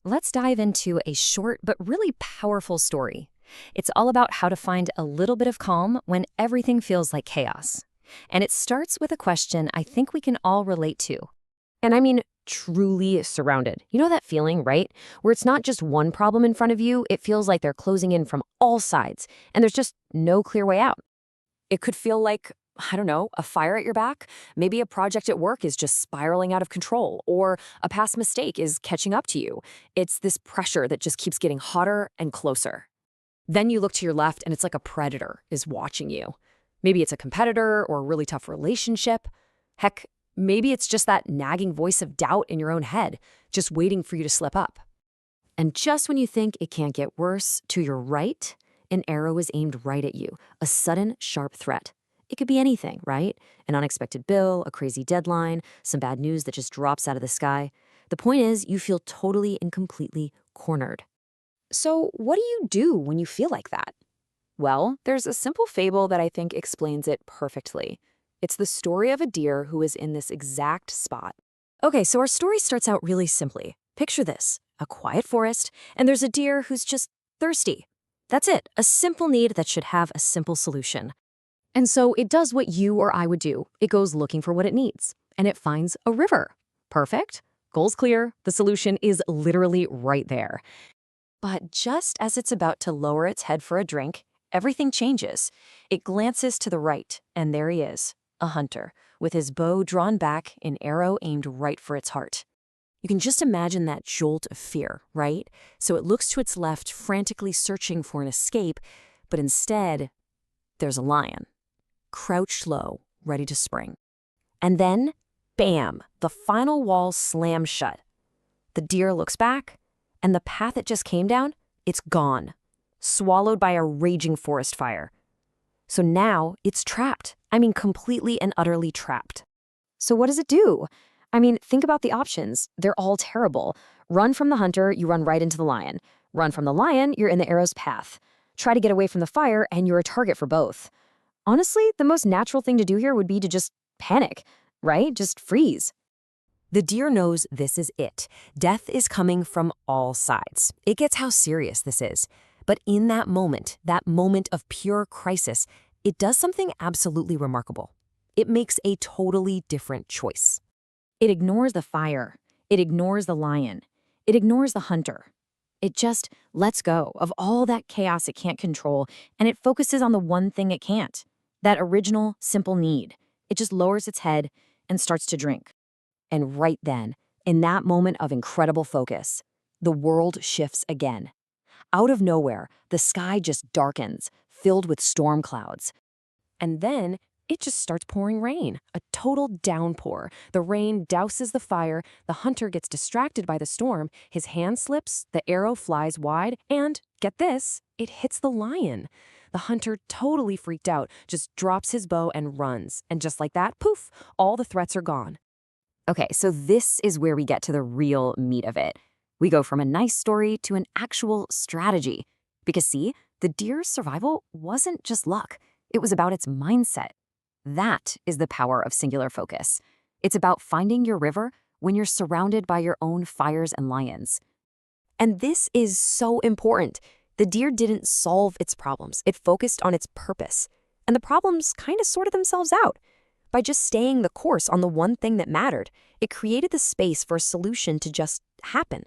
Let's dive into a short but really powerful story. It's all about how to find a little bit of calm when everything feels like chaos. And it starts with a question I think we can all relate to. And I mean, truly surrounded. You know that feeling, right? Where it's not just one problem in front of you, it feels like they're closing in from all sides, and there's just no clear way out. It could feel like, I don't know, a fire at your back. Maybe a project at work is just spiraling out of control, or a past mistake is catching up to you. It's this pressure that just keeps getting hotter and closer. Then you look to your left, and it's like a predator is watching you. Maybe it's a competitor or a really tough relationship. Heck, maybe it's just that nagging voice of doubt in your own head, just waiting for you to slip up. And just when you think it can't get worse, to your right, an arrow is aimed right at you, a sudden, sharp threat. It could be anything, right? An unexpected bill, a crazy deadline, some bad news that just drops out of the sky. The point is, you feel totally and completely cornered. So, what do you do when you feel like that? Well, there's a simple fable that I think explains it perfectly. It's the story of a deer who is in this exact spot. Okay, so our story starts out really simply. Picture this, a quiet forest, and there's a deer who's just thirsty. That's it, a simple need that should have a simple solution. And so it does what you or I would do. It goes looking for what it needs, and it finds a river. Perfect. Goal's clear. The solution is literally right there. But just as it's about to lower its head for a drink, everything changes. It glances to the right, and there he is, a hunter, with his bow drawn back, an arrow aimed right for its heart. You can just imagine that jolt of fear, right? So it looks to its left, frantically searching for an escape, but instead, there's a lion, crouched low, ready to spring. And then, bam, the final wall slams shut. The deer looks back, and the path it just came down, it's gone, swallowed by a raging forest fire. So now it's trapped. I mean, completely and utterly trapped. So what does it do? I mean, think about the options. They're all terrible. Run from the hunter, you run right into the lion. Run from the lion, you're in the arrow's path. Try to get away from the fire, and you're a target for both. Honestly, the most natural thing to do here would be to just panic, right? Just freeze. The deer knows this is it. Death is coming from all sides. It gets how serious this is. But in that moment of pure crisis, it does something absolutely remarkable. It makes a totally different choice. It ignores the fire. It ignores the lion. It ignores the hunter. It just lets go of all that chaos it can't control, and it focuses on the one thing it can't, that original, simple need. It just lowers its head and starts to drink. And right then, in that moment of incredible focus, the world shifts again. Out of nowhere, the sky just darkens, filled with storm clouds. And then it just starts pouring rain, a total downpour. The rain douses the fire, the hunter gets distracted by the storm, his hand slips, the arrow flies wide, and, get this, it hits the lion. The hunter, totally freaked out, just drops his bow and runs. And just like that, poof, all the threats are gone. Okay, so this is where we get to the real meat of it. We go from a nice story to an actual strategy. Because see, the deer's survival wasn't just luck. It was about its mindset. That is the power of singular focus. It's about finding your river when you're surrounded by your own fires and lions. And this is so important. The deer didn't solve its problems. It focused on its purpose. And the problems kind of sorted themselves out. By just staying the course on the one thing that mattered, it created the space for a solution to just happen.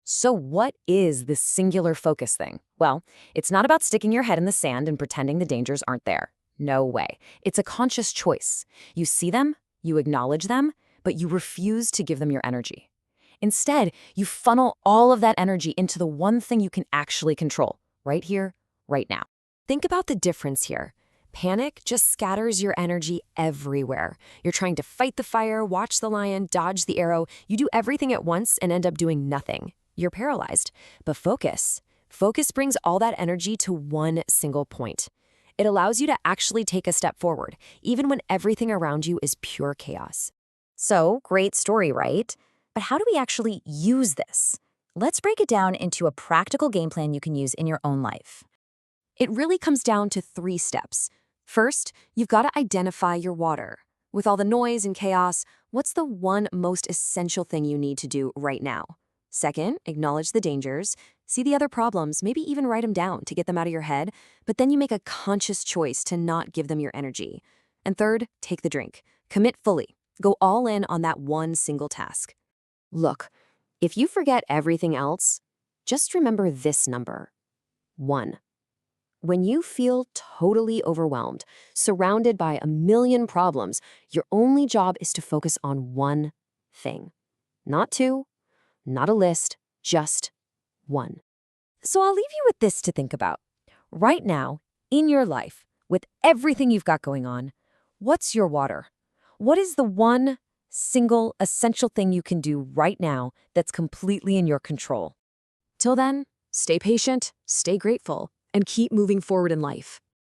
So what is this singular focus thing? Well, it's not about sticking your head in the sand and pretending the dangers aren't there. No way. It's a conscious choice. You see them, you acknowledge them, but you refuse to give them your energy. Instead, you funnel all of that energy into the one thing you can actually control, right here, right now. Think about the difference here. Panic just scatters your energy everywhere. You're trying to fight the fire, watch the lion, dodge the arrow. You do everything at once and end up doing nothing. You're paralyzed. But focus brings all that energy to one single point. It allows you to actually take a step forward, even when everything around you is pure chaos. So, great story, right? But how do we actually use this? Let's break it down into a practical game plan you can use in your own life. It really comes down to 3 steps. First, you've got to identify your water. With all the noise and chaos, what's the one most essential thing you need to do right now? Second, acknowledge the dangers. See the other problems, maybe even write them down to get them out of your head, but then you make a conscious choice to not give them your energy. And third, take the drink. Commit fully. Go all in on that one single task. Look, if you forget everything else, just remember this number: 1. When you feel totally overwhelmed, surrounded by a million problems, your only job is to focus on one thing. Not two, not a list, just one. So I'll leave you with this to think about. Right now, in your life, with everything you've got going on, what's your water? What is the one single essential thing you can do right now that's completely in your control? Till then, stay patient, stay grateful, and keep moving forward in life.